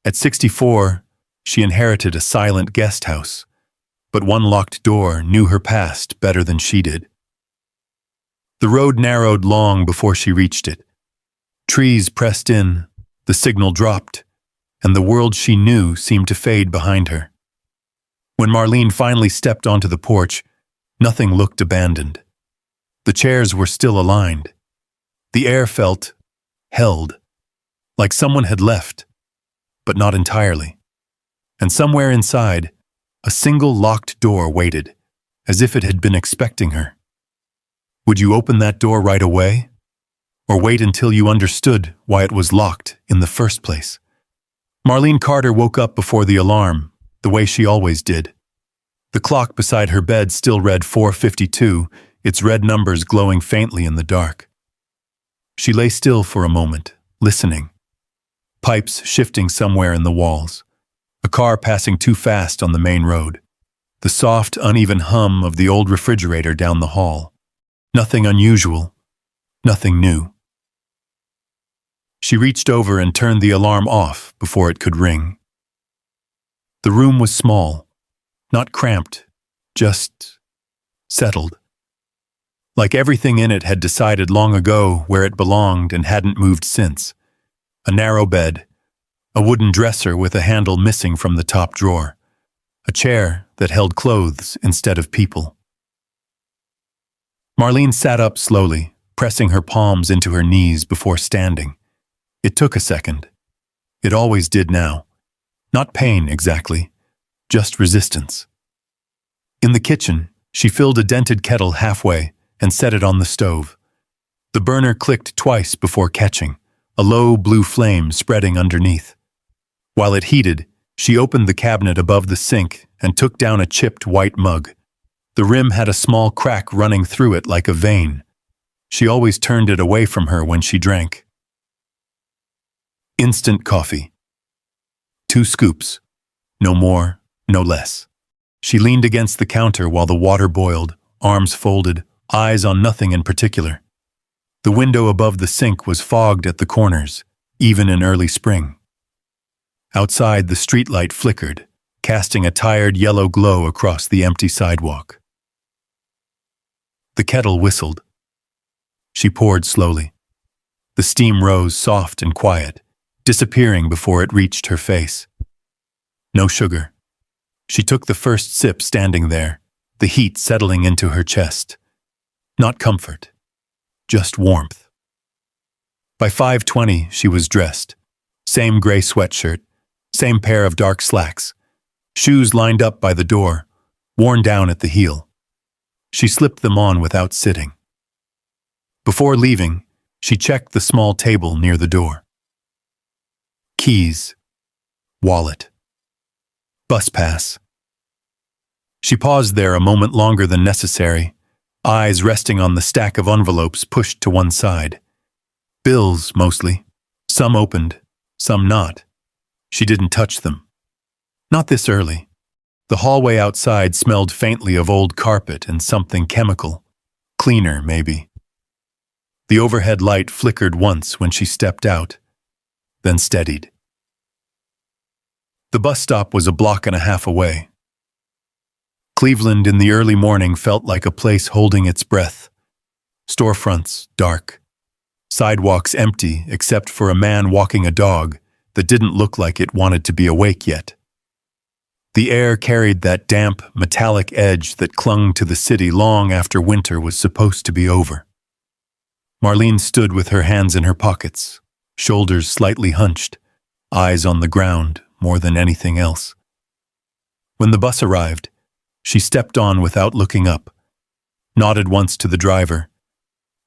At 64, she inherited a silent guest house, but one locked door knew her past better than she did. The road narrowed long before she reached it. Trees pressed in, the signal dropped, and the world she knew seemed to fade behind her. When Marlene finally stepped onto the porch, nothing looked abandoned. The chairs were still aligned. The air felt held, like someone had left, but not entirely. And somewhere inside, a single locked door waited, as if it had been expecting her. Would you open that door right away? Or wait until you understood why it was locked in the first place? Marlene Carter woke up before the alarm, the way she always did. The clock beside her bed still read 4:52, its red numbers glowing faintly in the dark. She lay still for a moment, listening. Pipes shifting somewhere in the walls. A car passing too fast on the main road. The soft, uneven hum of the old refrigerator down the hall. Nothing unusual, nothing new. She reached over and turned the alarm off before it could ring. The room was small, not cramped, just settled. Like everything in it had decided long ago where it belonged and hadn't moved since. A narrow bed, a wooden dresser with a handle missing from the top drawer, a chair that held clothes instead of people. Marlene sat up slowly, pressing her palms into her knees before standing. It took a second. It always did now. Not pain, exactly, just resistance. In the kitchen, she filled a dented kettle halfway and set it on the stove. The burner clicked twice before catching, a low blue flame spreading underneath. While it heated, she opened the cabinet above the sink and took down a chipped white mug. The rim had a small crack running through it like a vein. She always turned it away from her when she drank. Instant coffee. 2 scoops. No more, no less. She leaned against the counter while the water boiled, arms folded, eyes on nothing in particular. The window above the sink was fogged at the corners, even in early spring. Outside, the streetlight flickered, casting a tired yellow glow across the empty sidewalk. The kettle whistled. She poured slowly. The steam rose soft and quiet, disappearing before it reached her face. No sugar. She took the first sip standing there, the heat settling into her chest. Not comfort, just warmth. By 5:20, she was dressed. Same gray sweatshirt, same pair of dark slacks, shoes lined up by the door, worn down at the heel. She slipped them on without sitting. Before leaving, she checked the small table near the door. Keys, wallet, bus pass. She paused there a moment longer than necessary, eyes resting on the stack of envelopes pushed to one side. Bills, mostly. Some opened, some not. She didn't touch them. Not this early. The hallway outside smelled faintly of old carpet and something chemical. Cleaner, maybe. The overhead light flickered once when she stepped out, then steadied. The bus stop was a block and a half away. Cleveland in the early morning felt like a place holding its breath. Storefronts dark. Sidewalks empty except for a man walking a dog that didn't look like it wanted to be awake yet. The air carried that damp, metallic edge that clung to the city long after winter was supposed to be over. Marlene stood with her hands in her pockets, shoulders slightly hunched, eyes on the ground more than anything else. When the bus arrived, she stepped on without looking up, nodded once to the driver,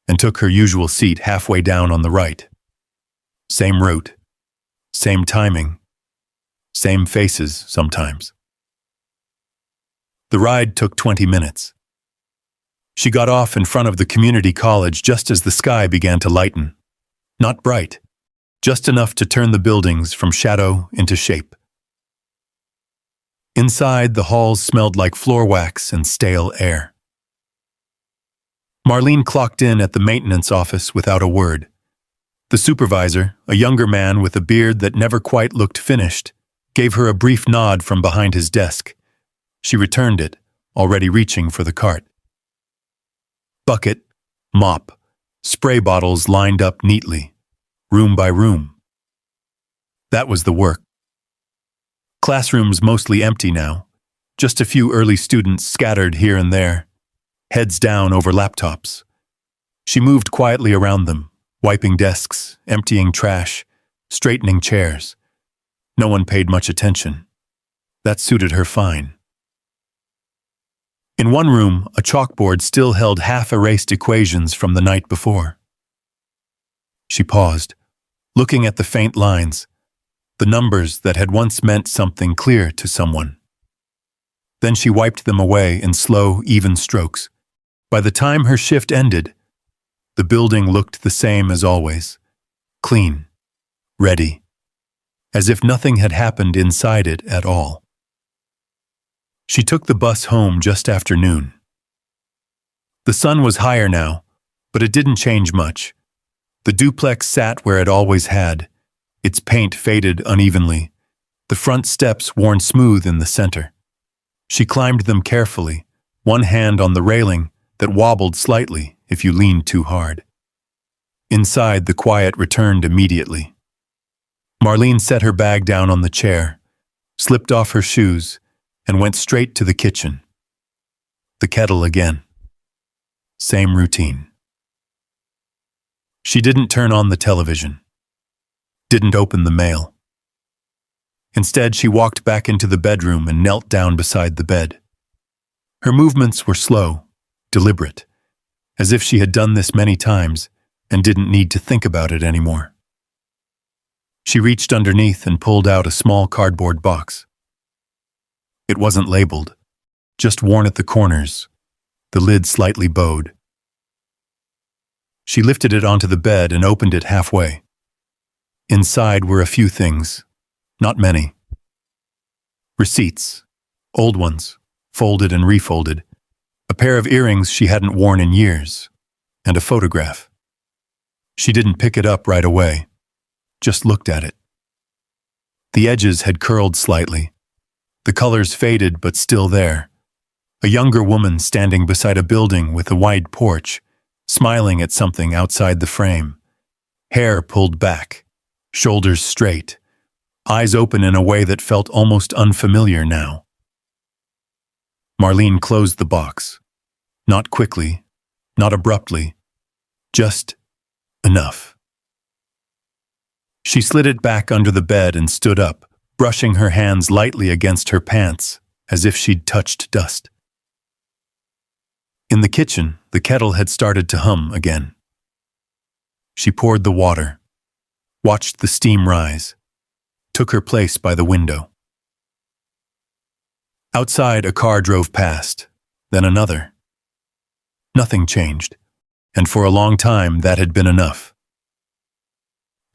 and took her usual seat halfway down on the right. Same route, same timing, same faces sometimes. The ride took 20 minutes. She got off in front of the community college just as the sky began to lighten. Not bright, just enough to turn the buildings from shadow into shape. Inside, the halls smelled like floor wax and stale air. Marlene clocked in at the maintenance office without a word. The supervisor, a younger man with a beard that never quite looked finished, gave her a brief nod from behind his desk. She returned it, already reaching for the cart. Bucket, mop, spray bottles lined up neatly, room by room. That was the work. Classrooms mostly empty now, just a few early students scattered here and there, heads down over laptops. She moved quietly around them, wiping desks, emptying trash, straightening chairs. No one paid much attention. That suited her fine. In one room, a chalkboard still held half-erased equations from the night before. She paused, looking at the faint lines, the numbers that had once meant something clear to someone. Then she wiped them away in slow, even strokes. By the time her shift ended, the building looked the same as always, clean, ready, as if nothing had happened inside it at all. She took the bus home just after noon. The sun was higher now, but it didn't change much. The duplex sat where it always had, its paint faded unevenly, the front steps worn smooth in the center. She climbed them carefully, one hand on the railing that wobbled slightly if you leaned too hard. Inside, the quiet returned immediately. Marlene set her bag down on the chair, slipped off her shoes, and went straight to the kitchen. The kettle again. Same routine. She didn't turn on the television, didn't open the mail. Instead, she walked back into the bedroom and knelt down beside the bed. Her movements were slow, deliberate, as if she had done this many times and didn't need to think about it anymore. She reached underneath and pulled out a small cardboard box. It wasn't labeled, just worn at the corners, the lid slightly bowed. She lifted it onto the bed and opened it halfway. Inside were a few things, not many. Receipts, old ones, folded and refolded, a pair of earrings she hadn't worn in years, and a photograph. She didn't pick it up right away, just looked at it. The edges had curled slightly, the colors faded but still there. A younger woman standing beside a building with a wide porch, smiling at something outside the frame. Hair pulled back, shoulders straight, eyes open in a way that felt almost unfamiliar now. Marlene closed the box. Not quickly, not abruptly, just enough. She slid it back under the bed and stood up, brushing her hands lightly against her pants, as if she'd touched dust. In the kitchen, the kettle had started to hum again. She poured the water, watched the steam rise, took her place by the window. Outside, a car drove past, then another. Nothing changed, and for a long time that had been enough.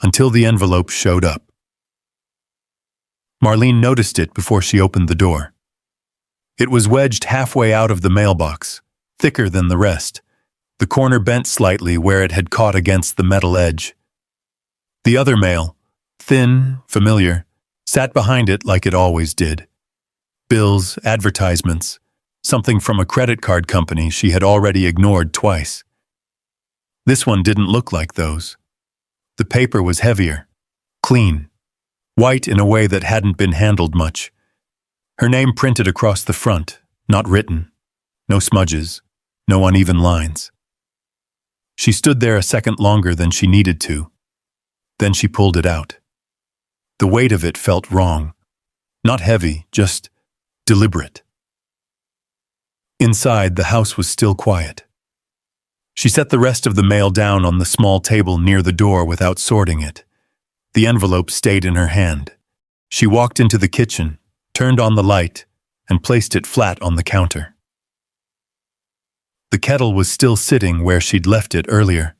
Until the envelope showed up. Marlene noticed it before she opened the door. It was wedged halfway out of the mailbox, thicker than the rest, the corner bent slightly where it had caught against the metal edge. The other mail, thin, familiar, sat behind it like it always did. Bills, advertisements, something from a credit card company she had already ignored twice. This one didn't look like those. The paper was heavier, clean, white in a way that hadn't been handled much. Her name printed across the front, not written. No smudges, no uneven lines. She stood there a second longer than she needed to. Then she pulled it out. The weight of it felt wrong. Not heavy, just deliberate. Inside, the house was still quiet. She set the rest of the mail down on the small table near the door without sorting it. The envelope stayed in her hand. She walked into the kitchen, turned on the light, and placed it flat on the counter. The kettle was still sitting where she'd left it earlier,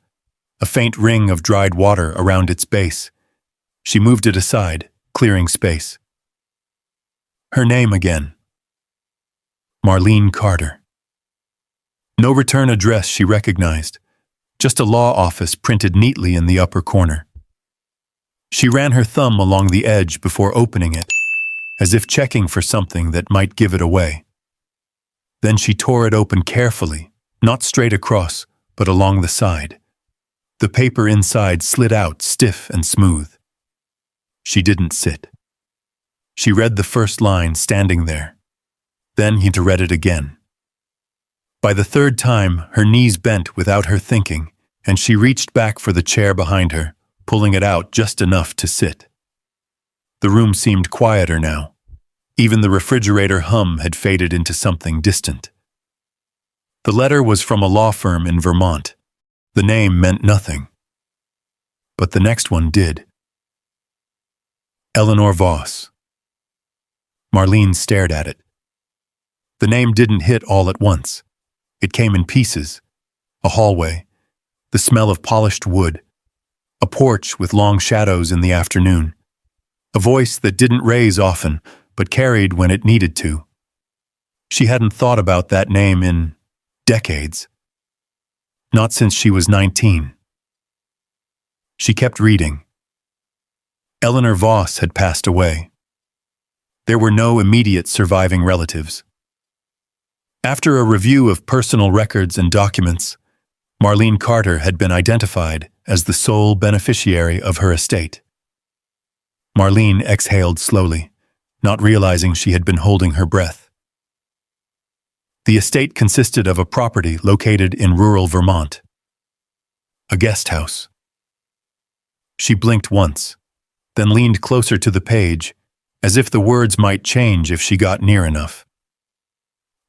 a faint ring of dried water around its base. She moved it aside, clearing space. Her name again. Marlene Carter. No return address she recognized, just a law office printed neatly in the upper corner. She ran her thumb along the edge before opening it, as if checking for something that might give it away. Then she tore it open carefully, not straight across, but along the side. The paper inside slid out stiff and smooth. She didn't sit. She read the first line standing there. Then he read it again. By the third time, her knees bent without her thinking, and she reached back for the chair behind her, pulling it out just enough to sit. The room seemed quieter now. Even the refrigerator hum had faded into something distant. The letter was from a law firm in Vermont. The name meant nothing. But the next one did. Eleanor Voss. Marlene stared at it. The name didn't hit all at once. It came in pieces. A hallway, the smell of polished wood, a porch with long shadows in the afternoon, a voice that didn't raise often, but carried when it needed to. She hadn't thought about that name in decades. Not since she was 19. She kept reading. Eleanor Voss had passed away. There were no immediate surviving relatives. After a review of personal records and documents, Marlene Carter had been identified as the sole beneficiary of her estate. Marlene exhaled slowly, not realizing she had been holding her breath. The estate consisted of a property located in rural Vermont. A guest house. She blinked once, then leaned closer to the page, as if the words might change if she got near enough.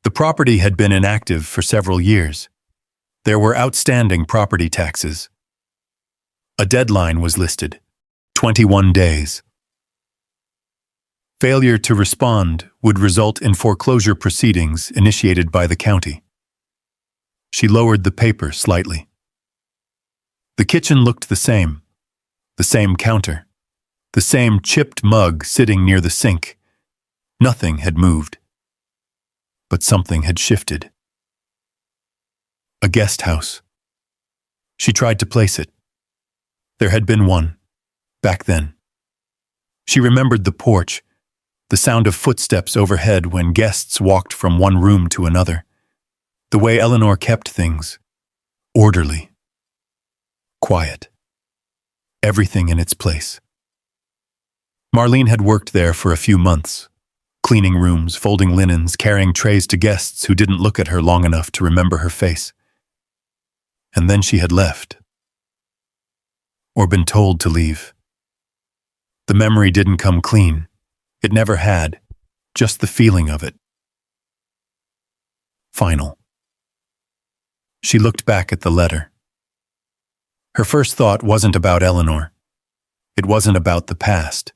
The property had been inactive for several years. There were outstanding property taxes. A deadline was listed, 21 days. Failure to respond would result in foreclosure proceedings initiated by the county. She lowered the paper slightly. The kitchen looked the same counter, the same chipped mug sitting near the sink. Nothing had moved. But something had shifted. A guest house. She tried to place it. There had been one, back then. She remembered the porch, the sound of footsteps overhead when guests walked from one room to another, the way Eleanor kept things, orderly, quiet, everything in its place. Marlene had worked there for a few months, cleaning rooms, folding linens, carrying trays to guests who didn't look at her long enough to remember her face. And then she had left. Or been told to leave. The memory didn't come clean. It never had, just the feeling of it. Final. She looked back at the letter. Her first thought wasn't about Eleanor. It wasn't about the past.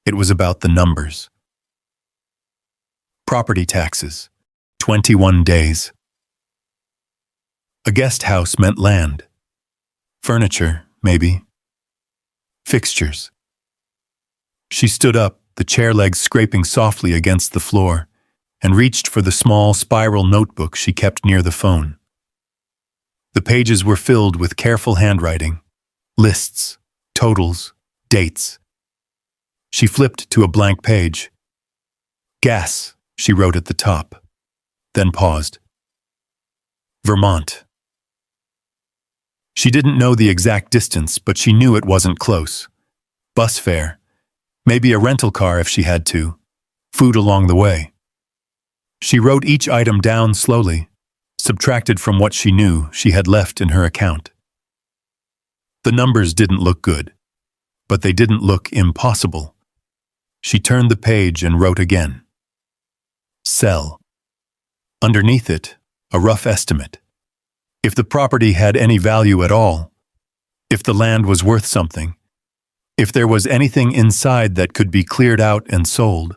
It was about the numbers. Property taxes, 21 days. A guest house meant land. Furniture, maybe. Fixtures. She stood up, the chair legs scraping softly against the floor, and reached for the small spiral notebook she kept near the phone. The pages were filled with careful handwriting, lists, totals, dates. She flipped to a blank page. Gas, she wrote at the top, then paused. Vermont. She didn't know the exact distance, but she knew it wasn't close. Bus fare, maybe a rental car if she had to, food along the way. She wrote each item down slowly, subtracted from what she knew she had left in her account. The numbers didn't look good, but they didn't look impossible. She turned the page and wrote again. Sell. Underneath it, a rough estimate. If the property had any value at all, if the land was worth something, if there was anything inside that could be cleared out and sold.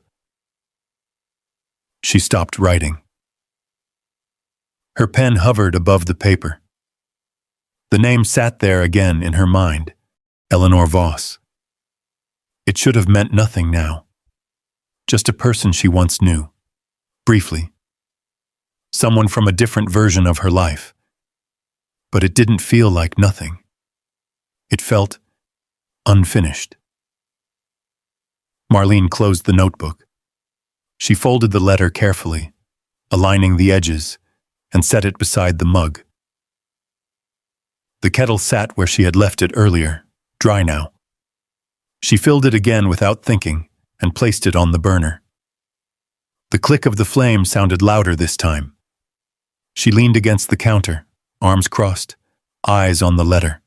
She stopped writing. Her pen hovered above the paper. The name sat there again in her mind, Eleanor Voss. It should have meant nothing now. Just a person she once knew, briefly. Someone from a different version of her life. But it didn't feel like nothing. It felt unfinished. Marlene closed the notebook. She folded the letter carefully, aligning the edges, and set it beside the mug. The kettle sat where she had left it earlier, dry now. She filled it again without thinking and placed it on the burner. The click of the flame sounded louder this time. She leaned against the counter, arms crossed, eyes on the letter.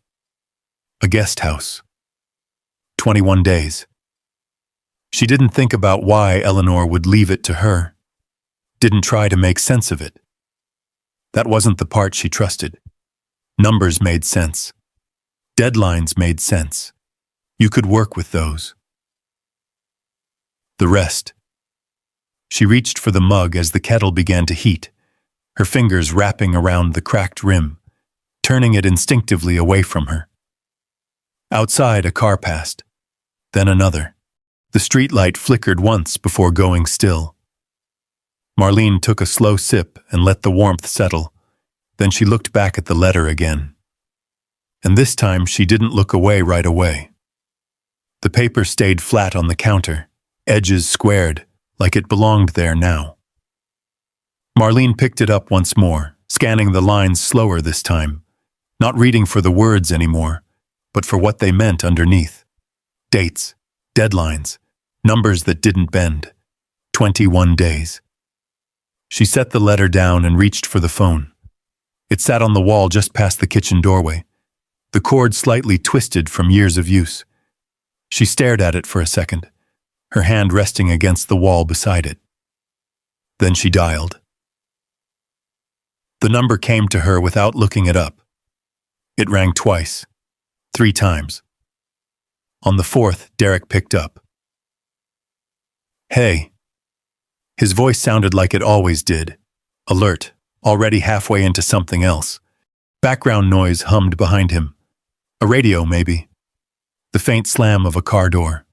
A guest house. 21 days. She didn't think about why Eleanor would leave it to her. Didn't try to make sense of it. That wasn't the part she trusted. Numbers made sense. Deadlines made sense. You could work with those. The rest. She reached for the mug as the kettle began to heat, her fingers wrapping around the cracked rim, turning it instinctively away from her. Outside, a car passed, then another. The streetlight flickered once before going still. Marlene took a slow sip and let the warmth settle. Then she looked back at the letter again. And this time she didn't look away right away. The paper stayed flat on the counter, edges squared, like it belonged there now. Marlene picked it up once more, scanning the lines slower this time, not reading for the words anymore, but for what they meant underneath. Dates, deadlines, numbers that didn't bend. 21 days. She set the letter down and reached for the phone. It sat on the wall just past the kitchen doorway, the cord slightly twisted from years of use. She stared at it for a second, her hand resting against the wall beside it. Then she dialed. The number came to her without looking it up. It rang twice, 3 times. On the 4th, Derek picked up. Hey. His voice sounded like it always did, alert, already halfway into something else. Background noise hummed behind him. A radio, maybe. The faint slam of a car door.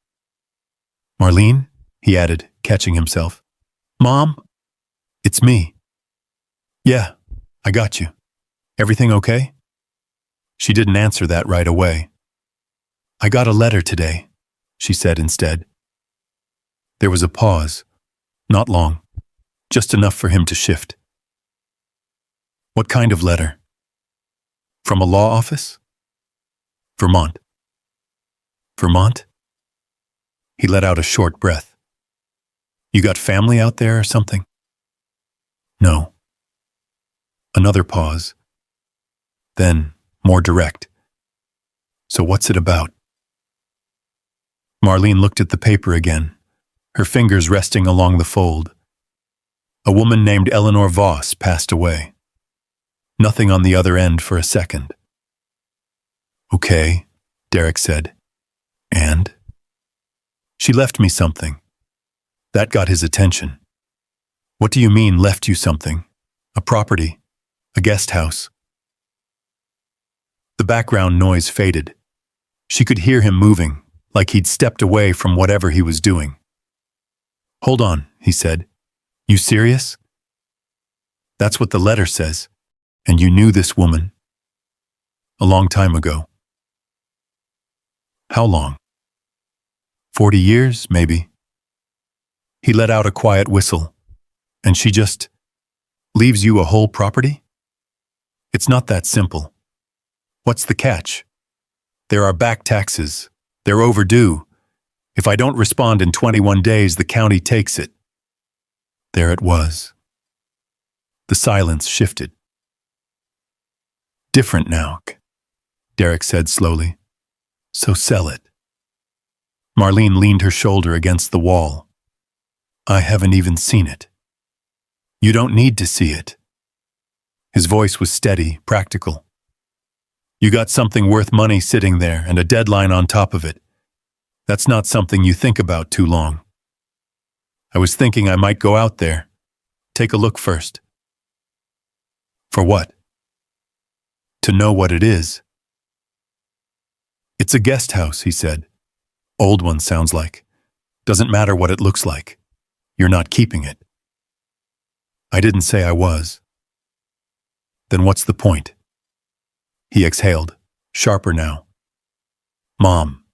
Marlene? He added, catching himself. Mom? It's me. Yeah, I got you. Everything okay? She didn't answer that right away. I got a letter today, she said instead. There was a pause. Not long. Just enough for him to shift. What kind of letter? From a law office? Vermont. Vermont? He let out a short breath. You got family out there or something? No. Another pause. Then, more direct. So what's it about? Marlene looked at the paper again, her fingers resting along the fold. A woman named Eleanor Voss passed away. Nothing on the other end for a second. Okay, Derek said. And? She left me something. That got his attention. What do you mean, left you something? A property? A guest house? The background noise faded. She could hear him moving, like he'd stepped away from whatever he was doing. Hold on, he said. You serious? That's what the letter says. And you knew this woman? A long time ago. How long? 40 years, maybe. He let out a quiet whistle. And she just leaves you a whole property? It's not that simple. What's the catch? There are back taxes. They're overdue. If I don't respond in 21 days, the county takes it. There it was. The silence shifted. Different now, Derek said slowly. So sell it. Marlene leaned her shoulder against the wall. I haven't even seen it. You don't need to see it. His voice was steady, practical. You got something worth money sitting there and a deadline on top of it. That's not something you think about too long. I was thinking I might go out there. Take a look first. For what? To know what it is. It's a guest house, he said. Old one, sounds like. Doesn't matter what it looks like. You're not keeping it. I didn't say I was. Then what's the point? He exhaled, sharper now. Mom,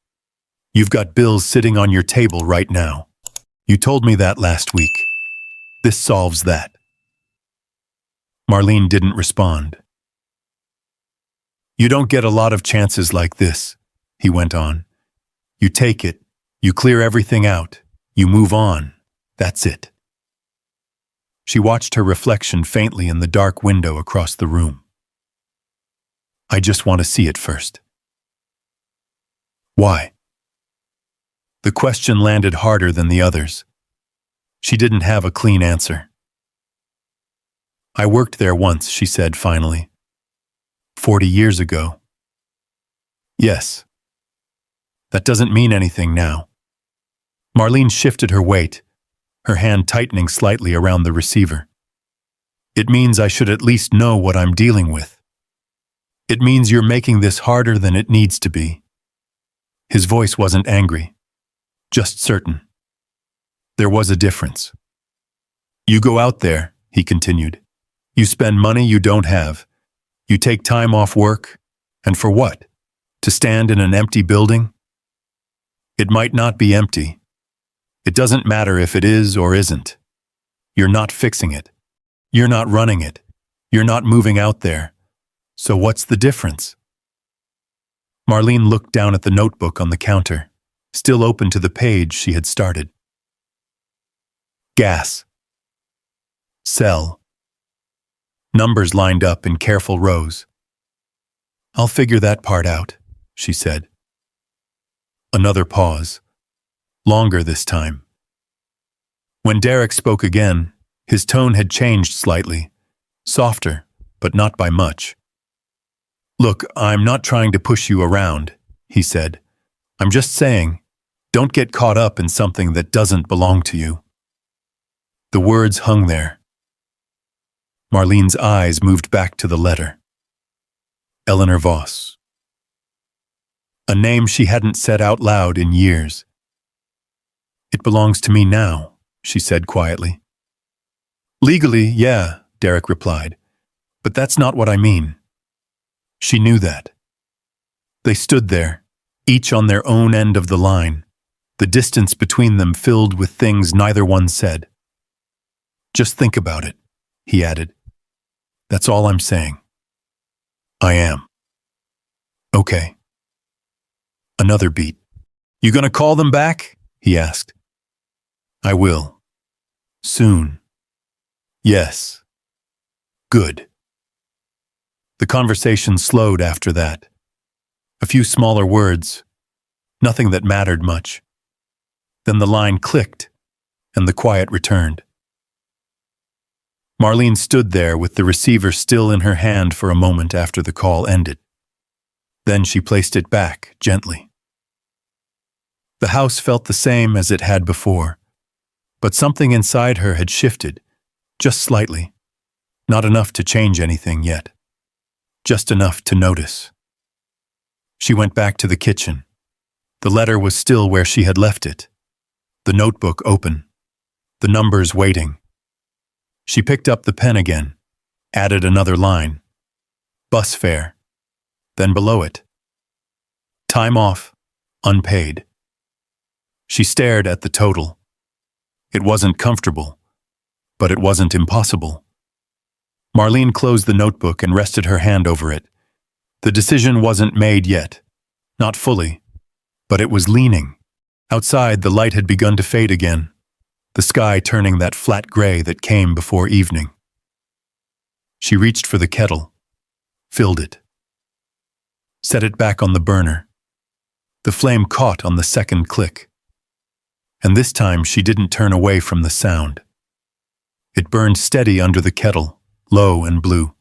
You've got bills sitting on your table right now. You told me that last week. This solves that. Marlene didn't respond. You don't get a lot of chances like this, he went on. You take it, you clear everything out, you move on. That's it. She watched her reflection faintly in the dark window across the room. I just want to see it first. Why? The question landed harder than the others. She didn't have a clean answer. I worked there once, she said finally. 40 years ago. Yes. That doesn't mean anything now. Marlene shifted her weight, her hand tightening slightly around the receiver. It means I should at least know what I'm dealing with. It means you're making this harder than it needs to be. His voice wasn't angry, just certain. There was a difference. You go out there, he continued. You spend money you don't have. You take time off work. And for what? To stand in an empty building? It might not be empty. It doesn't matter if it is or isn't. You're not fixing it. You're not running it. You're not moving out there. So what's the difference? Marlene looked down at the notebook on the counter, still open to the page she had started. Gas. Cell. Numbers lined up in careful rows. I'll figure that part out, she said. Another pause. Longer this time. When Derek spoke again, his tone had changed slightly. Softer, but not by much. Look, I'm not trying to push you around, he said. I'm just saying, don't get caught up in something that doesn't belong to you. The words hung there. Marlene's eyes moved back to the letter. Eleanor Voss. A name she hadn't said out loud in years. It belongs to me now, she said quietly. Legally, yeah, Derek replied. But that's not what I mean. She knew that. They stood there, each on their own end of the line, the distance between them filled with things neither one said. Just think about it, he added. That's all I'm saying. I am. Okay. Another beat. You gonna call them back? He asked. I will. Soon. Yes. Good. The conversation slowed after that. A few smaller words. Nothing that mattered much. Then the line clicked, and the quiet returned. Marlene stood there with the receiver still in her hand for a moment after the call ended. Then she placed it back, gently. The house felt the same as it had before, but something inside her had shifted, just slightly. Not enough to change anything yet. Just enough to notice. She went back to the kitchen. The letter was still where she had left it. The notebook open. The numbers waiting. She picked up the pen again, added another line. Bus fare. Then below it. Time off, unpaid. She stared at the total. It wasn't comfortable, but it wasn't impossible. Marlene closed the notebook and rested her hand over it. The decision wasn't made yet. Not fully, but it was leaning. Outside, the light had begun to fade again, the sky turning that flat gray that came before evening. She reached for the kettle, filled it, set it back on the burner. The flame caught on the second click. And this time she didn't turn away from the sound. It burned steady under the kettle, low and blue.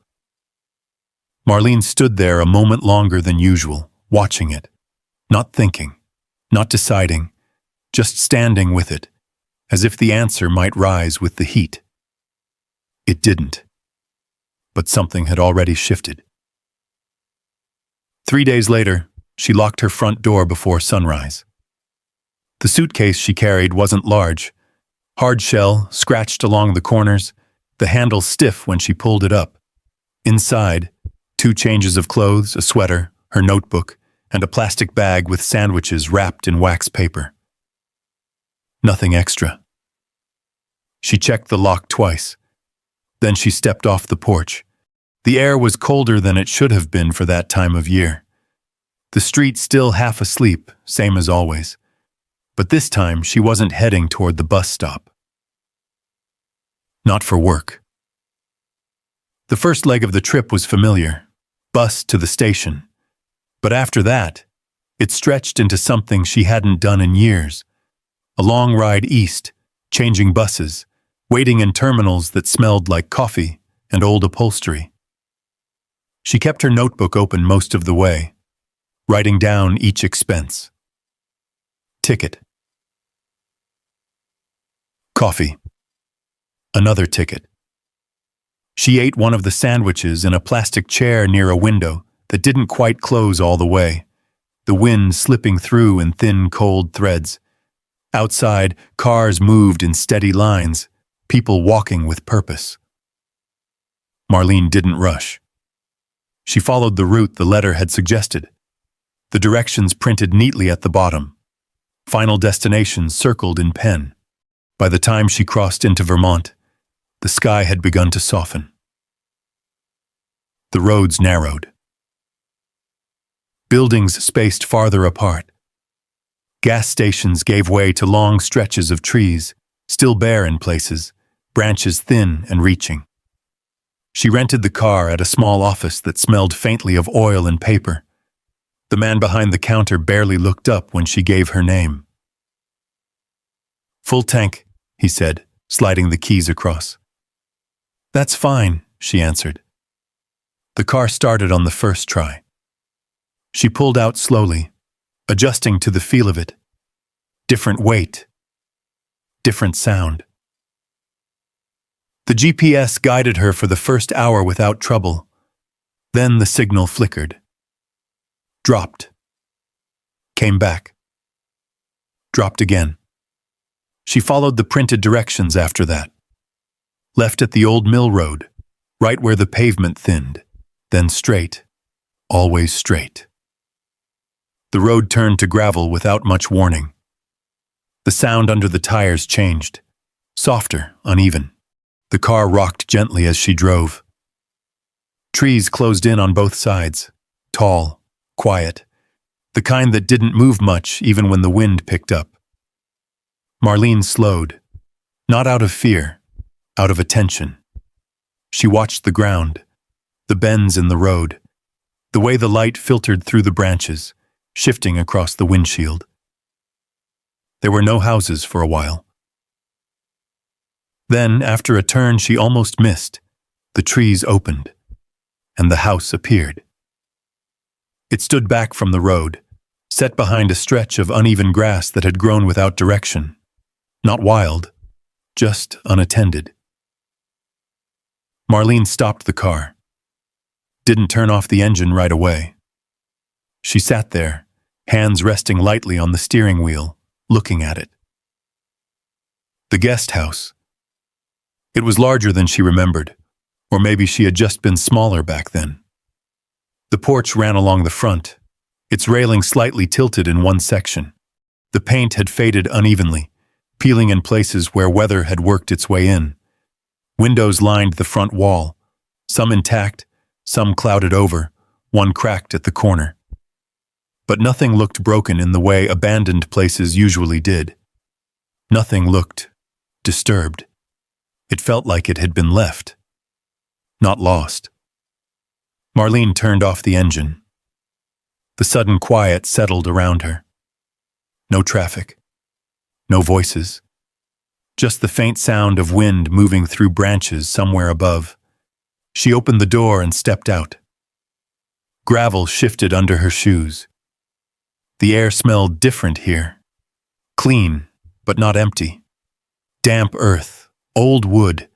Marlene stood there a moment longer than usual, watching it, not thinking, not deciding, just standing with it, as if the answer might rise with the heat. It didn't. But something had already shifted. 3 days later, she locked her front door before sunrise. The suitcase she carried wasn't large. Hard shell, scratched along the corners, the handle stiff when she pulled it up. Inside, 2 changes of clothes, a sweater, her notebook, and a plastic bag with sandwiches wrapped in wax paper. Nothing extra. She checked the lock twice. Then she stepped off the porch. The air was colder than it should have been for that time of year. The street still half asleep, same as always. But this time she wasn't heading toward the bus stop. Not for work. The first leg of the trip was familiar, bus to the station. But after that, it stretched into something she hadn't done in years. A long ride east, changing buses, waiting in terminals that smelled like coffee and old upholstery. She kept her notebook open most of the way, writing down each expense. Ticket. Coffee. Another ticket. She ate one of the sandwiches in a plastic chair near a window that didn't quite close all the way, the wind slipping through in thin, cold threads. Outside, cars moved in steady lines, people walking with purpose. Marlene didn't rush. She followed the route the letter had suggested, the directions printed neatly at the bottom, final destinations circled in pen. By the time she crossed into Vermont, the sky had begun to soften. The roads narrowed. Buildings spaced farther apart. Gas stations gave way to long stretches of trees, still bare in places, branches thin and reaching. She rented the car at a small office that smelled faintly of oil and paper. The man behind the counter barely looked up when she gave her name. "Full tank," he said, sliding the keys across. "That's fine," she answered. The car started on the first try. She pulled out slowly, adjusting to the feel of it. Different weight. Different sound. The GPS guided her for the first hour without trouble. Then the signal flickered. Dropped. Came back. Dropped again. She followed the printed directions after that. Left at the old mill road, right where the pavement thinned, then straight, always straight. The road turned to gravel without much warning. The sound under the tires changed, softer, uneven. The car rocked gently as she drove. Trees closed in on both sides, tall, quiet, the kind that didn't move much even when the wind picked up. Marlene slowed, not out of fear, out of attention. She watched the ground, the bends in the road, the way the light filtered through the branches, shifting across the windshield. There were no houses for a while. Then, after a turn she almost missed, the trees opened, and the house appeared. It stood back from the road, set behind a stretch of uneven grass that had grown without direction. Not wild, just unattended. Marlene stopped the car. Didn't turn off the engine right away. She sat there, hands resting lightly on the steering wheel, looking at it. The guest house. It was larger than she remembered, or maybe she had just been smaller back then. The porch ran along the front, its railing slightly tilted in one section. The paint had faded unevenly, peeling in places where weather had worked its way in. Windows lined the front wall, some intact, some clouded over, one cracked at the corner. But nothing looked broken in the way abandoned places usually did. Nothing looked disturbed. It felt like it had been left, not lost. Marlene turned off the engine. The sudden quiet settled around her. No traffic. No voices. Just the faint sound of wind moving through branches somewhere above. She opened the door and stepped out. Gravel shifted under her shoes. The air smelled different here. Clean, but not empty. Damp earth, old wood,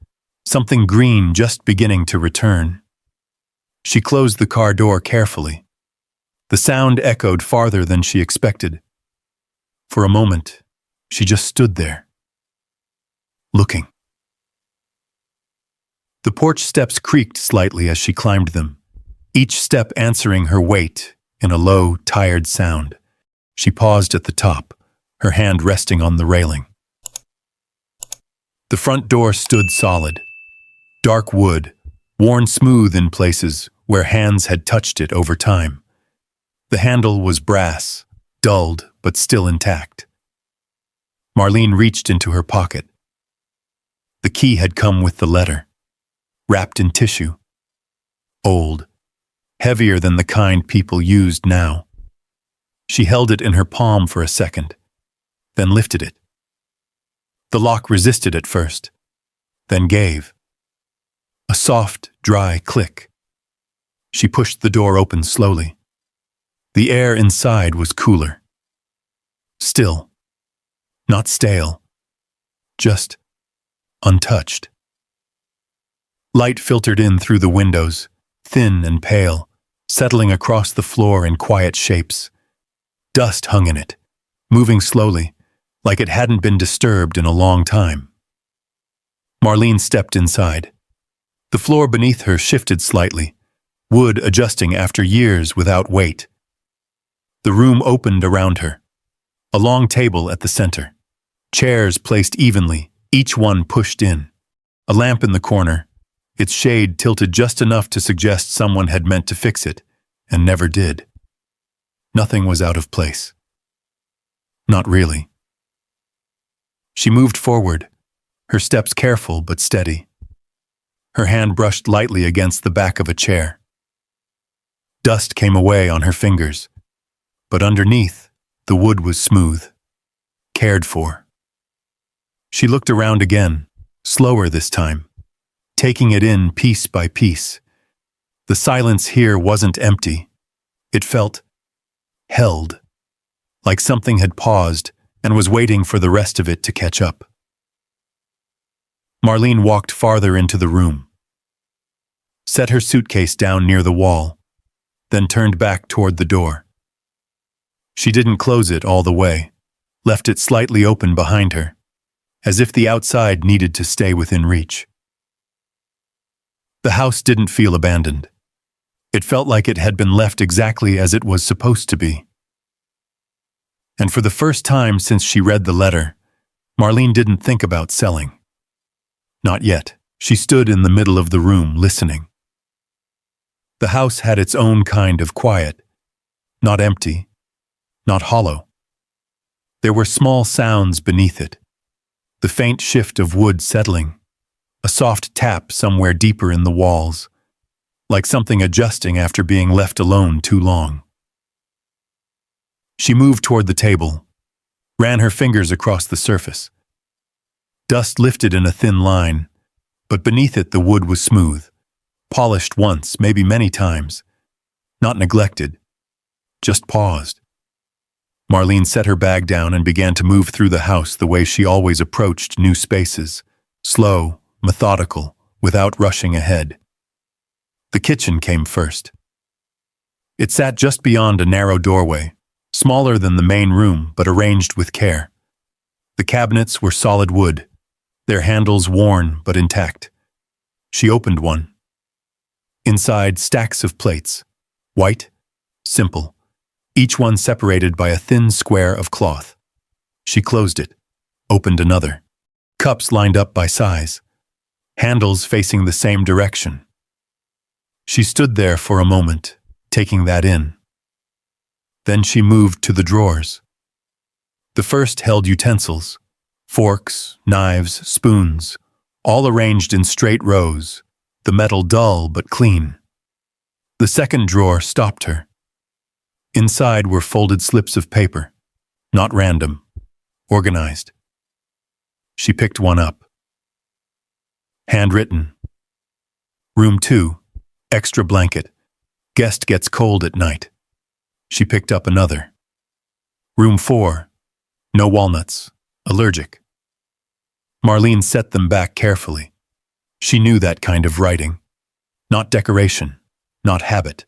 something green just beginning to return. She closed the car door carefully. The sound echoed farther than she expected. For a moment, she just stood there, looking. The porch steps creaked slightly as she climbed them, each step answering her weight, in a low, tired sound. She paused at the top, her hand resting on the railing. The front door stood solid. Dark wood, worn smooth in places where hands had touched it over time. The handle was brass, dulled but still intact. Marlene reached into her pocket. The key had come with the letter, wrapped in tissue. Old, heavier than the kind people used now. She held it in her palm for a second, then lifted it. The lock resisted at first, then gave. A soft, dry click. She pushed the door open slowly. The air inside was cooler. Still. Not stale. Just untouched. Light filtered in through the windows, thin and pale, settling across the floor in quiet shapes. Dust hung in it, moving slowly, like it hadn't been disturbed in a long time. Marlene stepped inside. The floor beneath her shifted slightly, wood adjusting after years without weight. The room opened around her. A long table at the center. Chairs placed evenly, each one pushed in. A lamp in the corner, its shade tilted just enough to suggest someone had meant to fix it, and never did. Nothing was out of place. Not really. She moved forward, her steps careful but steady. Her hand brushed lightly against the back of a chair. Dust came away on her fingers, but underneath, the wood was smooth, cared for. She looked around again, slower this time, taking it in piece by piece. The silence here wasn't empty. It felt held, like something had paused and was waiting for the rest of it to catch up. Marlene walked farther into the room, set her suitcase down near the wall, then turned back toward the door. She didn't close it all the way, left it slightly open behind her, as if the outside needed to stay within reach. The house didn't feel abandoned. It felt like it had been left exactly as it was supposed to be. And for the first time since she read the letter, Marlene didn't think about selling. Not yet. She stood in the middle of the room, listening. The house had its own kind of quiet, not empty, not hollow. There were small sounds beneath it, the faint shift of wood settling, a soft tap somewhere deeper in the walls, like something adjusting after being left alone too long. She moved toward the table, ran her fingers across the surface. Dust lifted in a thin line, but beneath it the wood was smooth, polished once, maybe many times, not neglected, just paused. Marlene set her bag down and began to move through the house the way she always approached new spaces, slow, methodical, without rushing ahead. The kitchen came first. It sat just beyond a narrow doorway, smaller than the main room but arranged with care. The cabinets were solid wood, their handles worn but intact. She opened one. Inside, stacks of plates, white, simple, each one separated by a thin square of cloth. She closed it, opened another. Cups lined up by size, handles facing the same direction. She stood there for a moment, taking that in. Then she moved to the drawers. The first held utensils, forks, knives, spoons, all arranged in straight rows, the metal dull but clean. The second drawer stopped her. Inside were folded slips of paper, not random, organized. She picked one up. Handwritten. Room 2, extra blanket. Guest gets cold at night. She picked up another. Room 4, no walnuts, allergic. Marlene set them back carefully. She knew that kind of writing. Not decoration, not habit.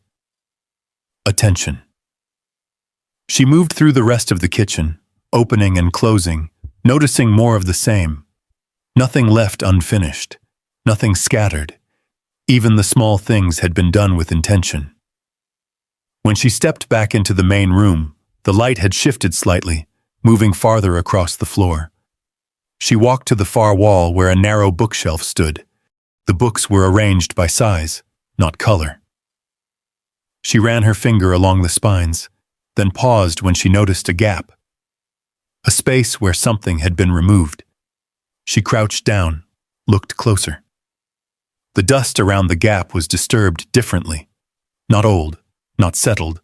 Attention. She moved through the rest of the kitchen, opening and closing, noticing more of the same. Nothing left unfinished, nothing scattered. Even the small things had been done with intention. When she stepped back into the main room, the light had shifted slightly, moving farther across the floor. She walked to the far wall where a narrow bookshelf stood. The books were arranged by size, not color. She ran her finger along the spines, then paused when she noticed a gap. A space where something had been removed. She crouched down, looked closer. The dust around the gap was disturbed differently. Not old, not settled.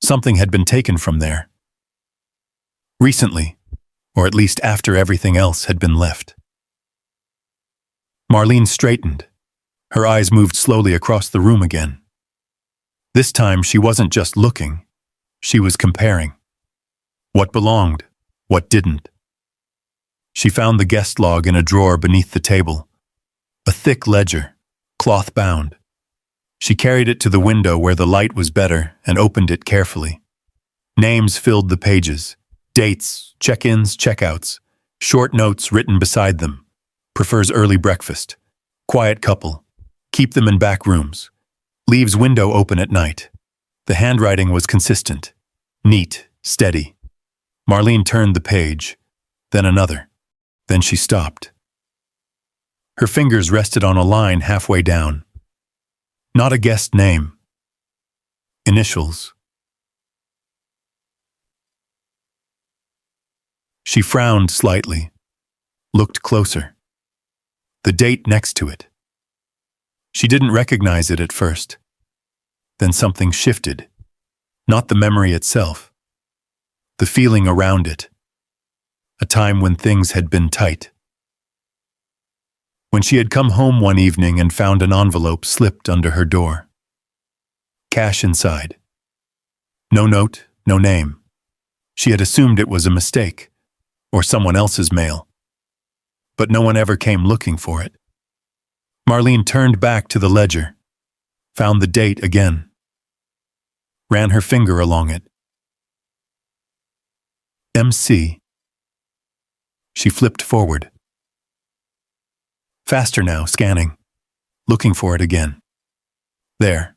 Something had been taken from there. Recently, or at least after everything else had been left. Marlene straightened. Her eyes moved slowly across the room again. This time she wasn't just looking, she was comparing. What belonged, what didn't. She found the guest log in a drawer beneath the table. A thick ledger, cloth-bound. She carried it to the window where the light was better and opened it carefully. Names filled the pages. Dates, check-ins, check-outs. Short notes written beside them. Prefers early breakfast. Quiet couple. Keep them in back rooms. Leaves window open at night. The handwriting was consistent. Neat, steady. Marlene turned the page. Then another. Then she stopped. Her fingers rested on a line halfway down. Not a guest name. Initials. She frowned slightly, looked closer. The date next to it. She didn't recognize it at first. Then something shifted. Not the memory itself. The feeling around it. A time when things had been tight. When she had come home one evening and found an envelope slipped under her door. Cash inside. No note, no name. She had assumed it was a mistake, or someone else's mail. But no one ever came looking for it. Marlene turned back to the ledger, found the date again, ran her finger along it. MC. She flipped forward. Faster now, scanning, looking for it again. There.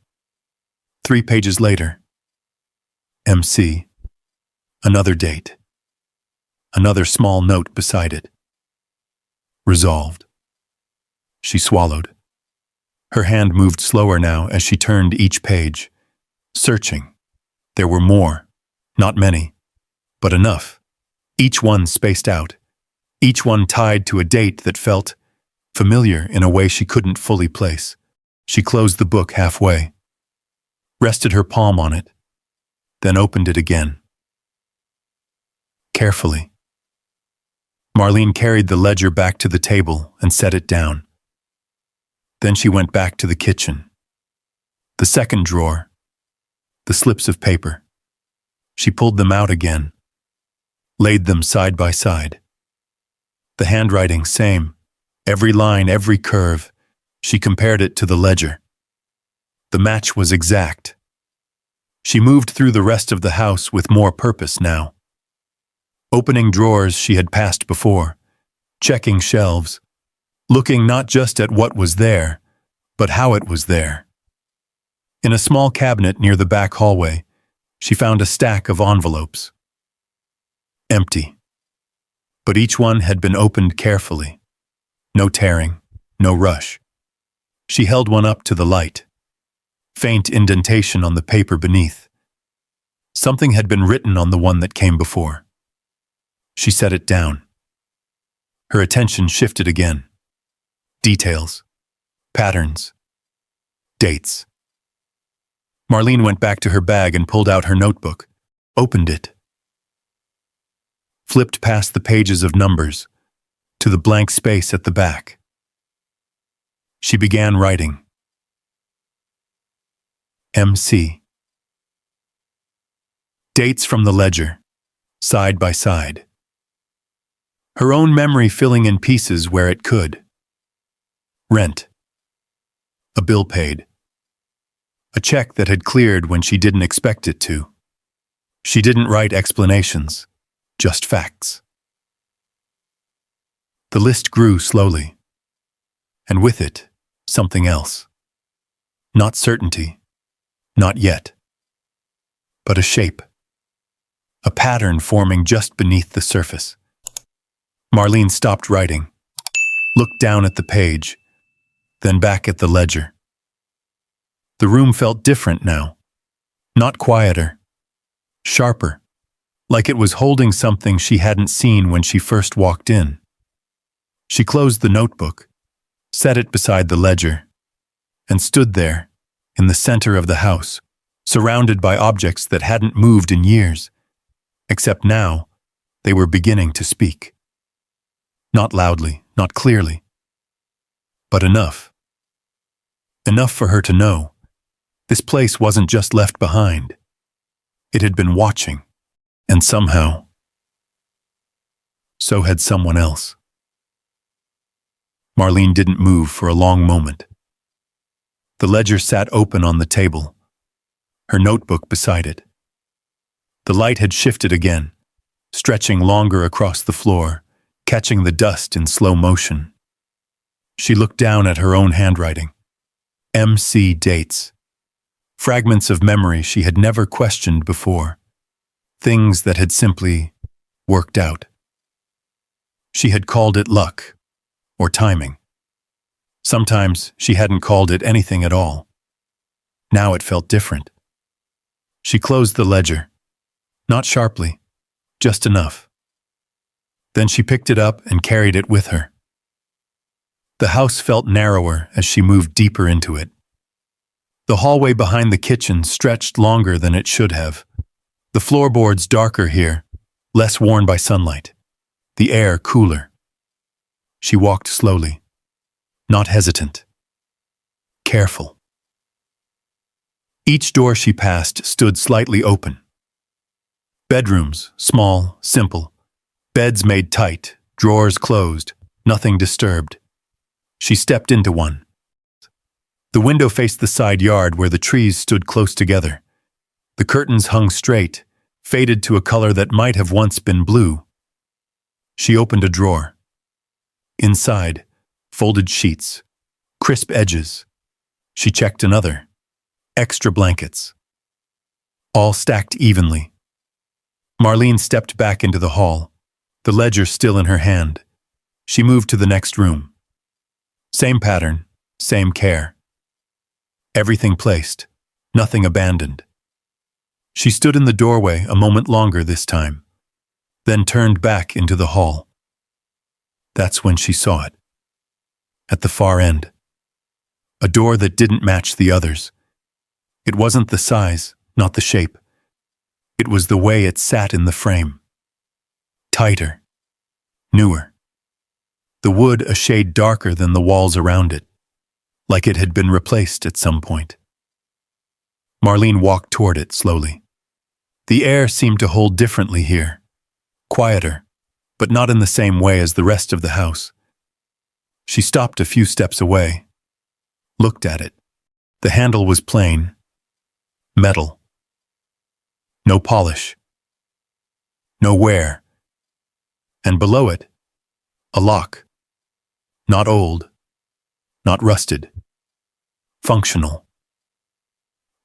3 pages later. MC. Another date. Another small note beside it. Resolved. She swallowed. Her hand moved slower now as she turned each page, searching. There were more, not many, but enough. Each one spaced out, each one tied to a date that felt familiar in a way she couldn't fully place. She closed the book halfway, rested her palm on it, then opened it again. Carefully. Marlene carried the ledger back to the table and set it down. Then she went back to the kitchen. The second drawer. The slips of paper. She pulled them out again. Laid them side by side. The handwriting same. Every line, every curve. She compared it to the ledger. The match was exact. She moved through the rest of the house with more purpose now. Opening drawers she had passed before, checking shelves, looking not just at what was there, but how it was there. In a small cabinet near the back hallway, she found a stack of envelopes. Empty. But each one had been opened carefully. No tearing, no rush. She held one up to the light. Faint indentation on the paper beneath. Something had been written on the one that came before. She set it down. Her attention shifted again. Details. Patterns. Dates. Marlene went back to her bag and pulled out her notebook, opened it. Flipped past the pages of numbers, to the blank space at the back. She began writing. MC. Dates from the ledger, side by side. Her own memory filling in pieces where it could. Rent. A bill paid. A check that had cleared when she didn't expect it to. She didn't write explanations, just facts. The list grew slowly, and with it, something else. Not certainty, not yet. but a shape, a pattern forming just beneath the surface. Marlene stopped writing, looked down at the page, then back at the ledger. The room felt different now, not quieter, sharper, like it was holding something she hadn't seen when she first walked in. She closed the notebook, set it beside the ledger, and stood there, in the center of the house, surrounded by objects that hadn't moved in years, except now they were beginning to speak. Not loudly, not clearly, but enough. Enough for her to know this place wasn't just left behind. It had been watching, and somehow, so had someone else. Marlene didn't move for a long moment. The ledger sat open on the table, her notebook beside it. The light had shifted again, stretching longer across the floor, catching the dust in slow motion. She looked down at her own handwriting. MC dates. Fragments of memory she had never questioned before. Things that had simply worked out. She had called it luck, or timing. Sometimes she hadn't called it anything at all. Now it felt different. She closed the ledger, not sharply, just enough. Then she picked it up and carried it with her. The house felt narrower as she moved deeper into it. The hallway behind the kitchen stretched longer than it should have. The floorboards darker here, less worn by sunlight. The air cooler. She walked slowly, not hesitant. Careful. Each door she passed stood slightly open. Bedrooms, small, simple. Beds made tight, drawers closed, nothing disturbed. She stepped into one. The window faced the side yard where the trees stood close together. The curtains hung straight, faded to a color that might have once been blue. She opened a drawer. Inside, folded sheets, crisp edges. She checked another. Extra blankets. All stacked evenly. Marlene stepped back into the hall, the ledger still in her hand. She moved to the next room. Same pattern, same care. Everything placed, nothing abandoned. She stood in the doorway a moment longer this time, then turned back into the hall. That's when she saw it. At the far end. A door that didn't match the others. It wasn't the size, not the shape. It was the way it sat in the frame. Tighter. Newer. The wood a shade darker than the walls around it, like it had been replaced at some point. Marlene walked toward it slowly. The air seemed to hold differently here. Quieter, but not in the same way as the rest of the house. She stopped a few steps away, looked at it. The handle was plain. Metal. No polish. No wear. And below it, a lock. Not old. Not rusted. Functional.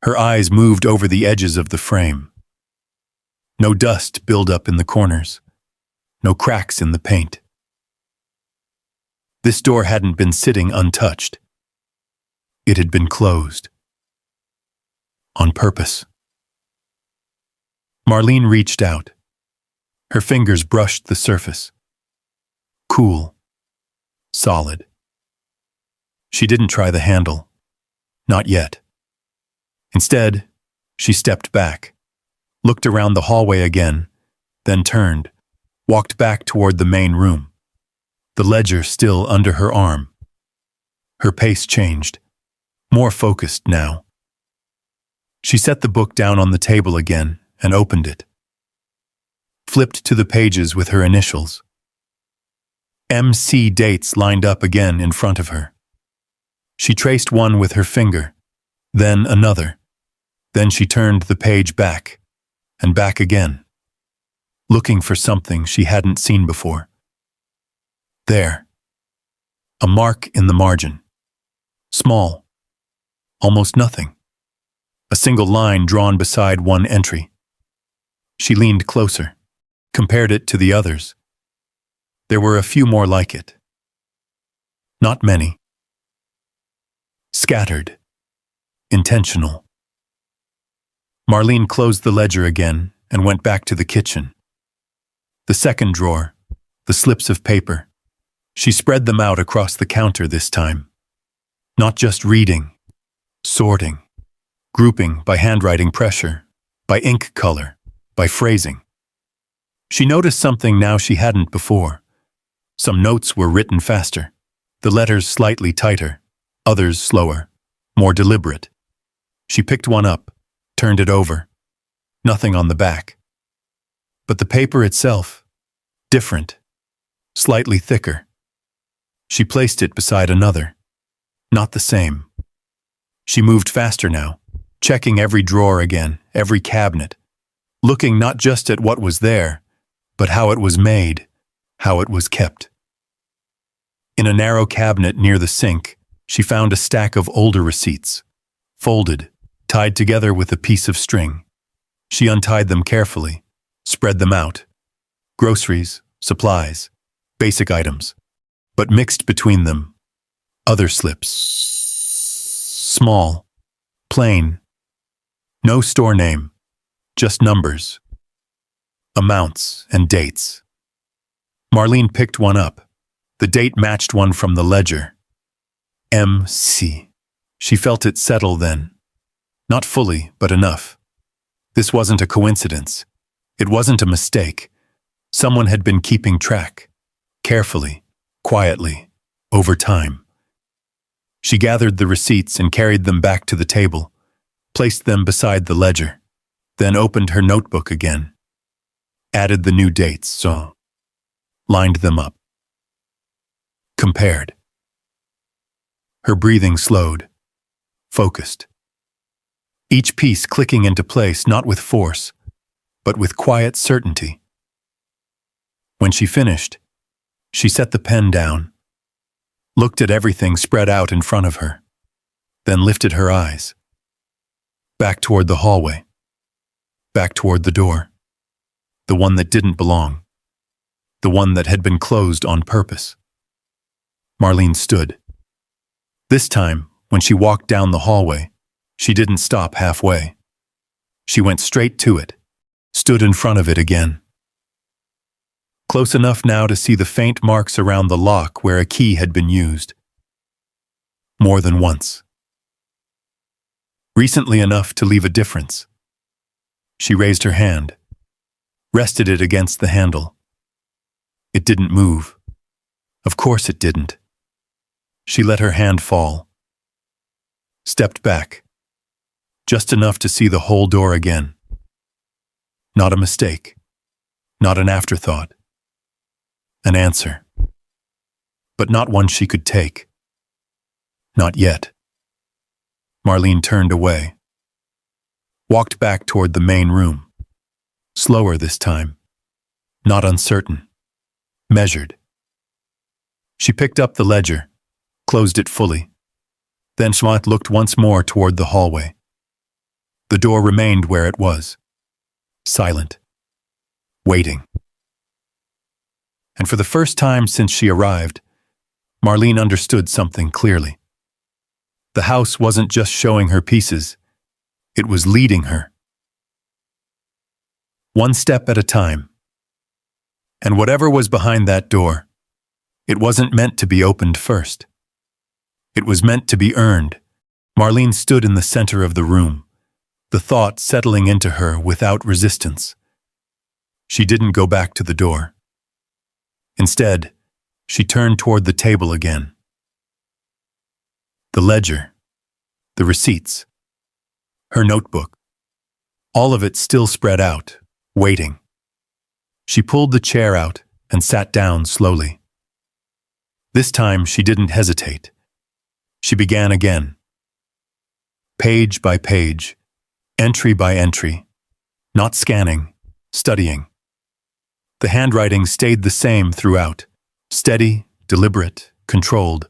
Her eyes moved over the edges of the frame. No dust build up in the corners. No cracks in the paint. This door hadn't been sitting untouched. It had been closed. On purpose. Marlene reached out. Her fingers brushed the surface. Cool. Solid. She didn't try the handle. Not yet. Instead, she stepped back, looked around the hallway again, then turned, walked back toward the main room, the ledger still under her arm. Her pace changed, more focused now. She set the book down on the table again and opened it. Flipped to the pages with her initials. MC dates lined up again in front of her. She traced one with her finger, then another. Then she turned the page back, and back again, looking for something she hadn't seen before. There. A mark in the margin. Small. Almost nothing. a single line drawn beside one entry. She leaned closer, compared it to the others. There were a few more like it. Not many. Scattered. Intentional. Marlene closed the ledger again and went back to the kitchen. The second drawer, the slips of paper. She spread them out across the counter this time. Not just reading, sorting, grouping by handwriting pressure, by ink color, by phrasing. She noticed something now she hadn't before. Some notes were written faster, the letters slightly tighter, others slower, more deliberate. She picked one up, turned it over. Nothing on the back. But the paper itself, different, slightly thicker. She placed it beside another. Not the same. She moved faster now, checking every drawer again, every cabinet, looking not just at what was there, but how it was made, how it was kept. In a narrow cabinet near the sink, she found a stack of older receipts, folded, tied together with a piece of string. She untied them carefully, spread them out. Groceries, supplies, basic items, but mixed between them, other slips. Small, plain, no store name, just numbers, amounts and dates. Marlene picked one up. The date matched one from the ledger. MC. She felt it settle then. Not fully, but enough. This wasn't a coincidence. It wasn't a mistake. Someone had been keeping track. Carefully, quietly, over time. She gathered the receipts and carried them back to the table, placed them beside the ledger, then opened her notebook again. Added the new dates, lined them up. Compared. Her breathing slowed, focused. Each piece clicking into place not with force, but with quiet certainty. When she finished, she set the pen down, looked at everything spread out in front of her, then lifted her eyes. Back toward the hallway, back toward the door, the one that didn't belong, the one that had been closed on purpose. Marlene stood. This time, when she walked down the hallway, she didn't stop halfway. She went straight to it, stood in front of it again. Close enough now to see the faint marks around the lock where a key had been used. More than once. Recently enough to leave a difference. She raised her hand, rested it against the handle. It didn't move. Of course it didn't. She let her hand fall. Stepped back. Just enough to see the whole door again. Not a mistake. Not an afterthought. An answer. But not one she could take. Not yet. Marlene turned away. Walked back toward the main room. Slower this time. Not uncertain. Measured. She picked up the ledger, closed it fully. Then Schmott looked once more toward the hallway. The door remained where it was. Silent. Waiting. And for the first time since she arrived, Marlene understood something clearly. The house wasn't just showing her pieces, it was leading her. One step at a time. And whatever was behind that door, it wasn't meant to be opened first. It was meant to be earned. Marlene stood in the center of the room, the thought settling into her without resistance. She didn't go back to the door. Instead, she turned toward the table again. The ledger, the receipts, her notebook, all of it still spread out, waiting. She pulled the chair out and sat down slowly. This time she didn't hesitate. She began again. Page by page, entry by entry, not scanning, studying. The handwriting stayed the same throughout, steady, deliberate, controlled,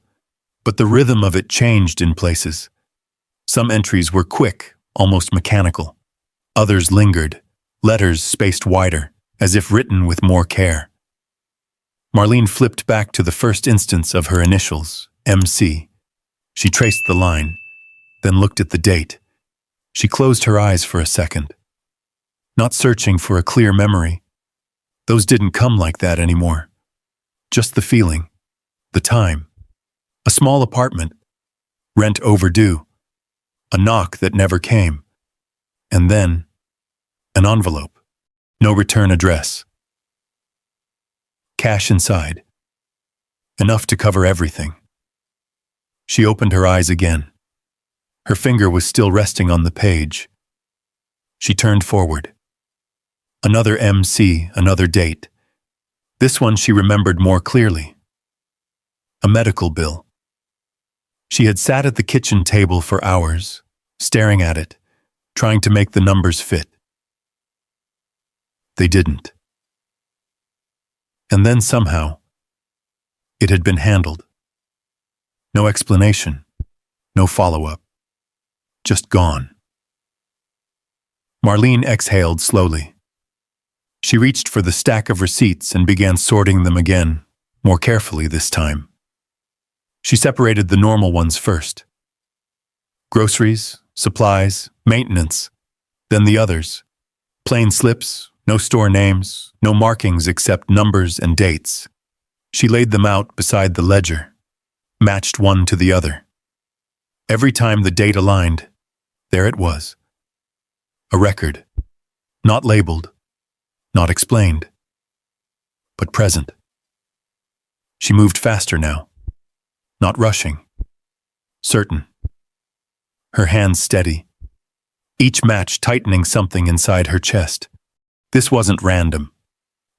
but the rhythm of it changed in places. Some entries were quick, almost mechanical. Others lingered, letters spaced wider, as if written with more care. Marlene flipped back to the first instance of her initials, MC. She traced the line, then looked at the date. She closed her eyes for a second. Not searching for a clear memory. Those didn't come like that anymore. Just the feeling, the time. A small apartment, rent overdue, a knock that never came, and then an envelope, no return address. Cash inside, enough to cover everything. She opened her eyes again. Her finger was still resting on the page. She turned forward. Another MC, another date. This one she remembered more clearly. A medical bill. She had sat at the kitchen table for hours, staring at it, trying to make the numbers fit. They didn't. And then somehow, it had been handled. No explanation, no follow-up. Just gone. Marlene exhaled slowly. She reached for the stack of receipts and began sorting them again, more carefully this time. She separated the normal ones first. Groceries, supplies, maintenance, then the others. Plain slips, no store names, no markings except numbers and dates. She laid them out beside the ledger, matched one to the other. Every time the date aligned, there it was. A record, not labeled, not explained, but present. She moved faster now, not rushing, certain. Her hands steady, each match tightening something inside her chest. This wasn't random.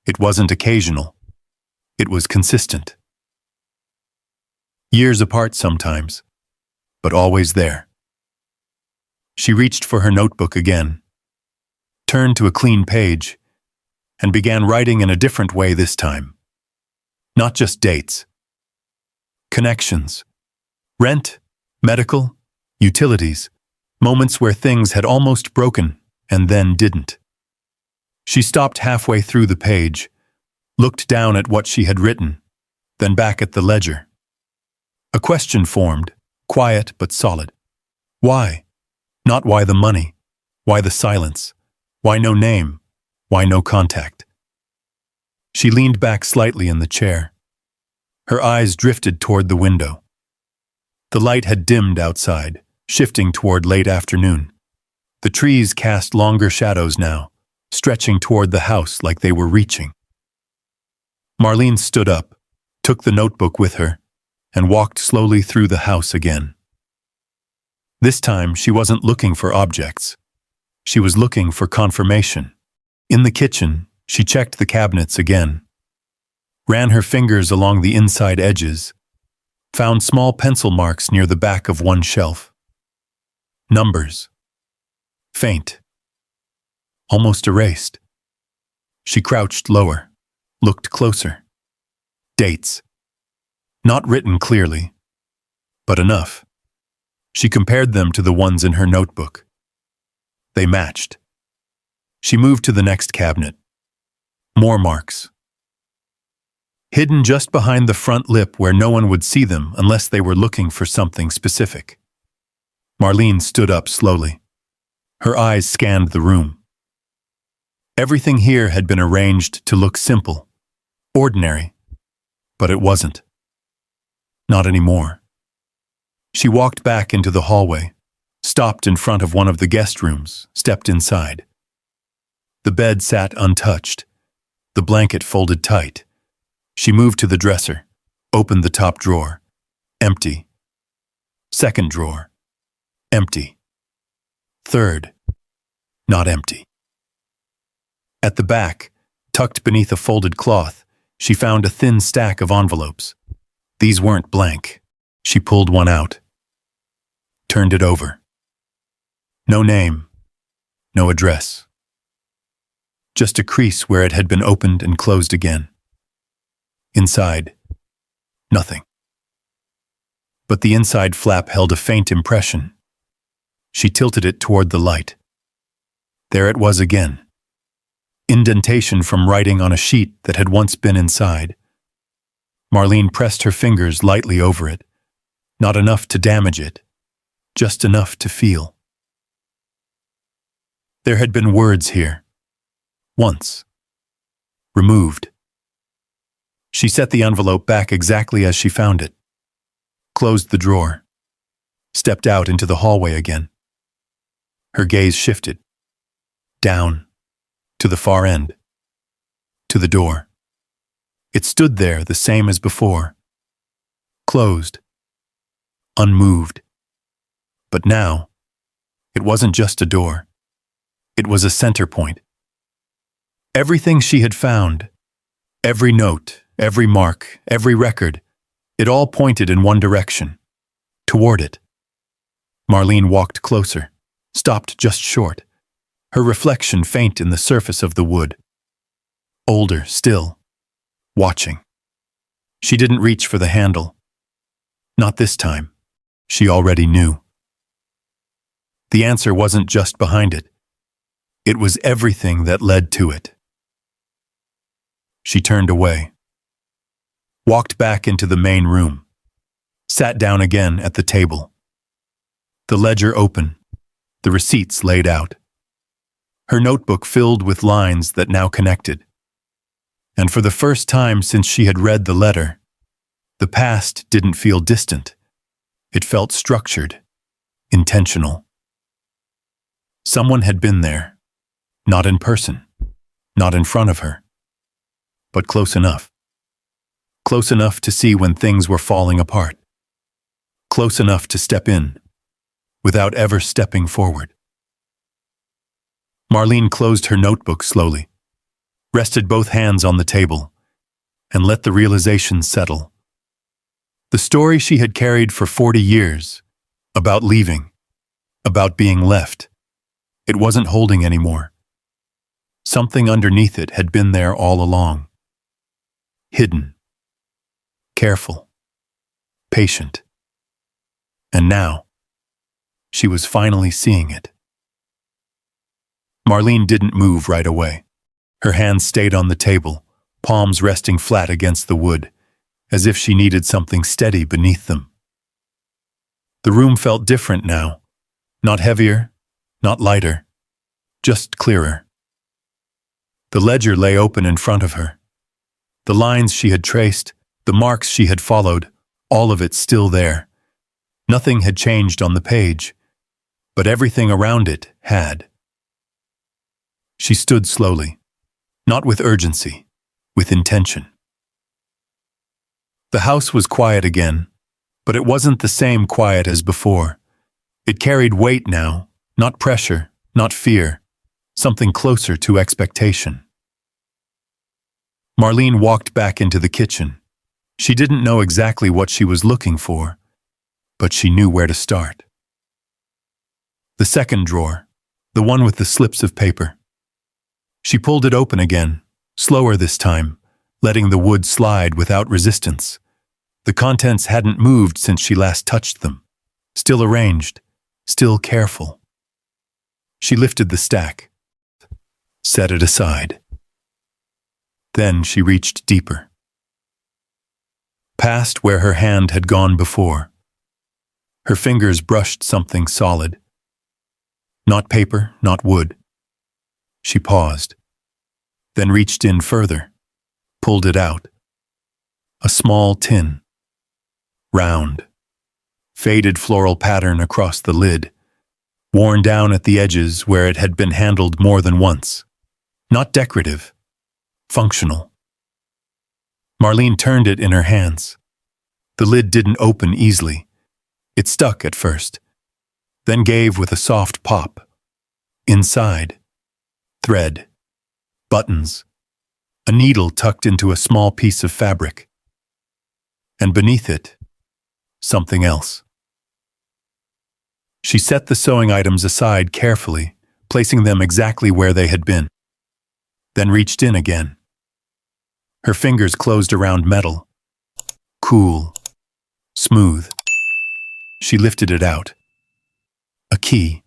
It wasn't occasional. It was consistent. Years apart sometimes, but always there. She reached for her notebook again, turned to a clean page, and began writing in a different way this time. Not just dates. Connections. Rent, medical, utilities, moments where things had almost broken and then didn't. She stopped halfway through the page, looked down at what she had written, then back at the ledger. A question formed, quiet but solid. Why? Not why the money. Why the silence? Why no name? Why no contact? She leaned back slightly in the chair. Her eyes drifted toward the window. The light had dimmed outside, shifting toward late afternoon. The trees cast longer shadows now, stretching toward the house like they were reaching. Marlene stood up, took the notebook with her, and walked slowly through the house again. This time she wasn't looking for objects. She was looking for confirmation. In the kitchen, she checked the cabinets again, ran her fingers along the inside edges, found small pencil marks near the back of one shelf. Numbers. Faint. Almost erased. She crouched lower, looked closer. Dates. Not written clearly, but enough. She compared them to the ones in her notebook. They matched. She moved to the next cabinet. More marks. Hidden just behind the front lip where no one would see them unless they were looking for something specific. Marlene stood up slowly. Her eyes scanned the room. Everything here had been arranged to look simple, ordinary, but it wasn't. Not anymore. She walked back into the hallway, stopped in front of one of the guest rooms, stepped inside. The bed sat untouched, the blanket folded tight. She moved to the dresser, opened the top drawer. Empty. Second drawer. Empty. Third. Not empty. At the back, tucked beneath a folded cloth, she found a thin stack of envelopes. These weren't blank. She pulled one out. Turned it over. No name. No address. Just a crease where it had been opened and closed again. Inside, nothing. But the inside flap held a faint impression. She tilted it toward the light. There it was again. Indentation from writing on a sheet that had once been inside. Marlene pressed her fingers lightly over it. Not enough to damage it, just enough to feel. There had been words here. Once. Removed. She set the envelope back exactly as she found it. Closed the drawer. Stepped out into the hallway again. Her gaze shifted. Down. To the far end. To the door. It stood there the same as before. Closed. Unmoved. But now, it wasn't just a door. It was a center point. Everything she had found, every note, every mark, every record, it all pointed in one direction. Toward it. Marlene walked closer, stopped just short, her reflection faint in the surface of the wood. Older still, watching. She didn't reach for the handle. Not this time. She already knew. The answer wasn't just behind it. It was everything that led to it. She turned away. Walked back into the main room. Sat down again at the table. The ledger open, the receipts laid out. Her notebook filled with lines that now connected. And for the first time since she had read the letter, the past didn't feel distant. It felt structured, intentional. Someone had been there, not in person, not in front of her, but close enough. Close enough to see when things were falling apart. Close enough to step in, without ever stepping forward. Marlene closed her notebook slowly, rested both hands on the table, and let the realization settle. The story she had carried for 40 years, about leaving, about being left, it wasn't holding anymore. Something underneath it had been there all along. Hidden. Careful. Patient. And now, she was finally seeing it. Marlene didn't move right away. Her hands stayed on the table, palms resting flat against the wood, as if she needed something steady beneath them. The room felt different now. Not heavier, not lighter, just clearer. The ledger lay open in front of her. The lines she had traced, the marks she had followed, all of it still there. Nothing had changed on the page, but everything around it had. She stood slowly, not with urgency, with intention. The house was quiet again, but it wasn't the same quiet as before. It carried weight now, not pressure, not fear, something closer to expectation. Marlene walked back into the kitchen. She didn't know exactly what she was looking for, but she knew where to start. The second drawer, the one with the slips of paper. She pulled it open again, slower this time, letting the wood slide without resistance. The contents hadn't moved since she last touched them. Still arranged, still careful. She lifted the stack, set it aside. Then she reached deeper. Past where her hand had gone before. Her fingers brushed something solid. Not paper, not wood. She paused, then reached in further, pulled it out. A small tin. Round. Faded floral pattern across the lid, worn down at the edges where it had been handled more than once. Not decorative. Functional. Marlene turned it in her hands. The lid didn't open easily. It stuck at first, then gave with a soft pop. Inside, thread, buttons, a needle tucked into a small piece of fabric. And beneath it, something else. She set the sewing items aside carefully, placing them exactly where they had been, then reached in again. Her fingers closed around metal. Cool. Smooth. She lifted it out. A key.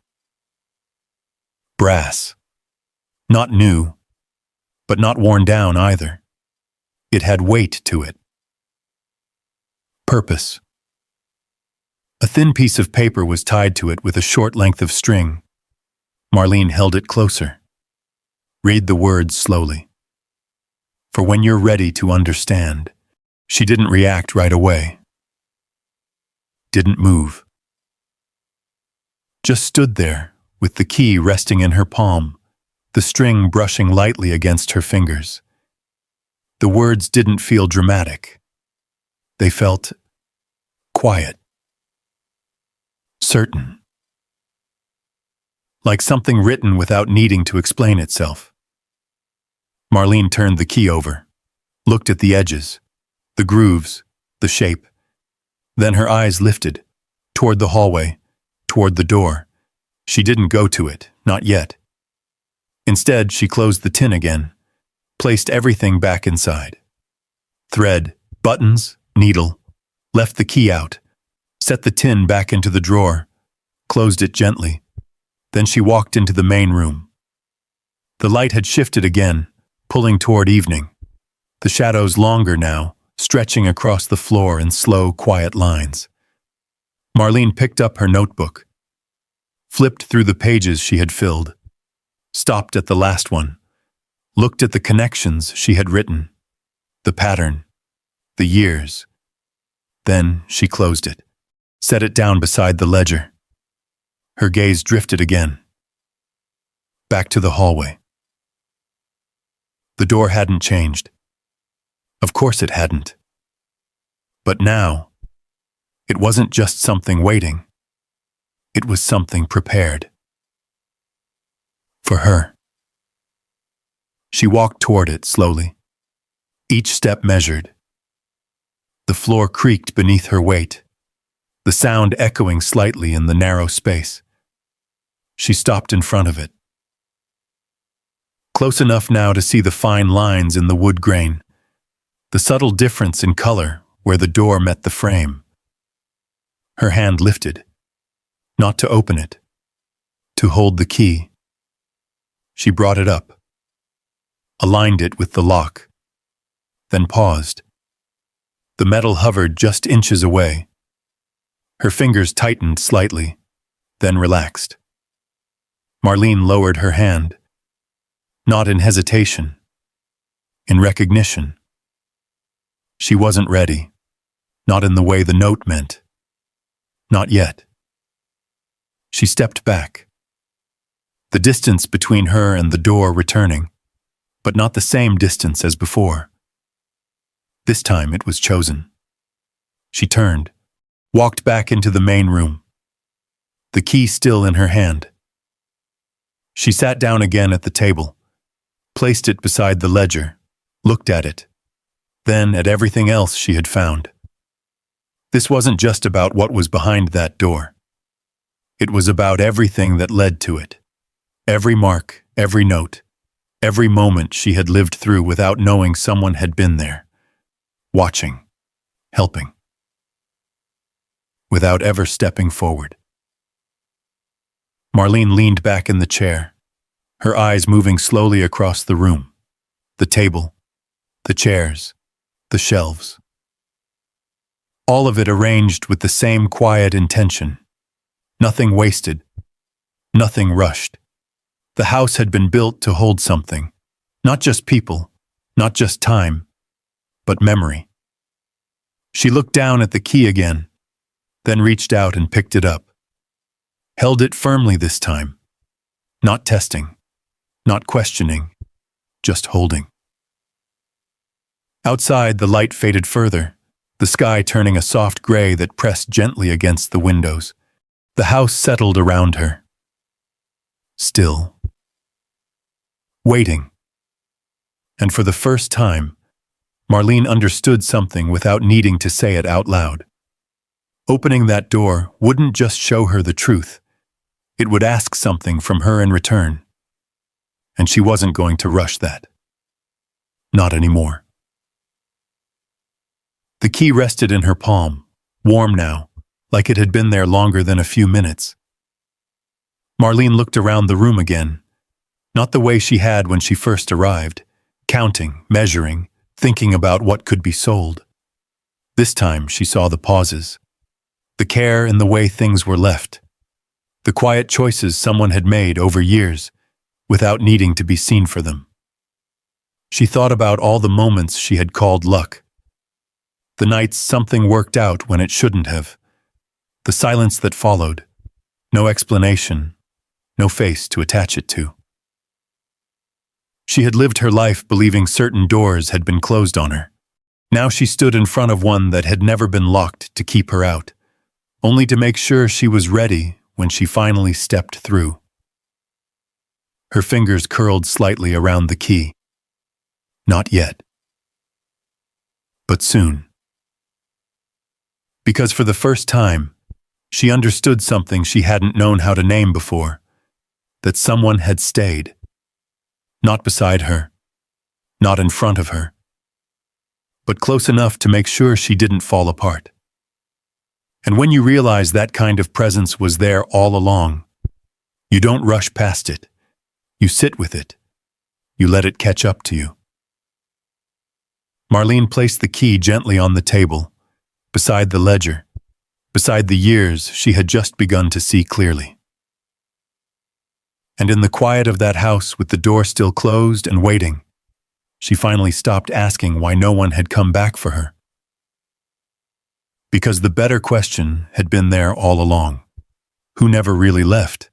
Brass. Not new, but not worn down either. It had weight to it. Purpose. A thin piece of paper was tied to it with a short length of string. Marlene held it closer. Read the words slowly. For when you're ready to understand. She didn't react right away. Didn't move. Just stood there, with the key resting in her palm, the string brushing lightly against her fingers. The words didn't feel dramatic. They felt quiet. Certain. Like something written without needing to explain itself. Marlene turned the key over, looked at the edges, the grooves, the shape. Then her eyes lifted, toward the hallway, toward the door. She didn't go to it, not yet. Instead, she closed the tin again, placed everything back inside. Thread, buttons, needle, left the key out, set the tin back into the drawer, closed it gently. Then she walked into the main room. The light had shifted again, pulling toward evening. The shadows longer now, stretching across the floor in slow, quiet lines. Marlene picked up her notebook, flipped through the pages she had filled, stopped at the last one, looked at the connections she had written, the pattern, the years. Then she closed it, set it down beside the ledger. Her gaze drifted again. Back to the hallway. The door hadn't changed. Of course it hadn't. But now, it wasn't just something waiting. It was something prepared. For her. She walked toward it slowly, each step measured. The floor creaked beneath her weight, the sound echoing slightly in the narrow space. She stopped in front of it. Close enough now to see the fine lines in the wood grain, the subtle difference in color where the door met the frame. Her hand lifted, not to open it, to hold the key. She brought it up, aligned it with the lock, then paused. The metal hovered just inches away. Her fingers tightened slightly, then relaxed. Marlene lowered her hand, not in hesitation, in recognition. She wasn't ready, not in the way the note meant. Not yet. She stepped back, the distance between her and the door returning, but not the same distance as before. This time it was chosen. She turned, walked back into the main room, the key still in her hand. She sat down again at the table, placed it beside the ledger, looked at it, then at everything else she had found. This wasn't just about what was behind that door. It was about everything that led to it. Every mark, every note, every moment she had lived through without knowing someone had been there, watching, helping, without ever stepping forward. Marlene leaned back in the chair, her eyes moving slowly across the room, the table, the chairs, the shelves. All of it arranged with the same quiet intention. Nothing wasted, nothing rushed. The house had been built to hold something, not just people, not just time, but memory. She looked down at the key again, then reached out and picked it up. Held it firmly this time, not testing, not questioning, just holding. Outside, the light faded further, the sky turning a soft gray that pressed gently against the windows. The house settled around her. Still. Waiting. And for the first time, Marlene understood something without needing to say it out loud. Opening that door wouldn't just show her the truth. It would ask something from her in return. And she wasn't going to rush that. Not anymore. The key rested in her palm, warm now, like it had been there longer than a few minutes. Marlene looked around the room again, not the way she had when she first arrived, counting, measuring, thinking about what could be sold. This time she saw the pauses, the care in the way things were left, the quiet choices someone had made over years without needing to be seen for them. She thought about all the moments she had called luck, the nights something worked out when it shouldn't have, the silence that followed, no explanation, no face to attach it to. She had lived her life believing certain doors had been closed on her. Now she stood in front of one that had never been locked to keep her out, only to make sure she was ready when she finally stepped through. Her fingers curled slightly around the key. Not yet. But soon. Because for the first time, she understood something she hadn't known how to name before, that someone had stayed. Not beside her, not in front of her, but close enough to make sure she didn't fall apart. And when you realize that kind of presence was there all along, you don't rush past it. You sit with it. You let it catch up to you. Marlene placed the key gently on the table, beside the ledger, beside the years she had just begun to see clearly. And in the quiet of that house with the door still closed and waiting, she finally stopped asking why no one had come back for her. Because the better question had been there all along. Who never really left?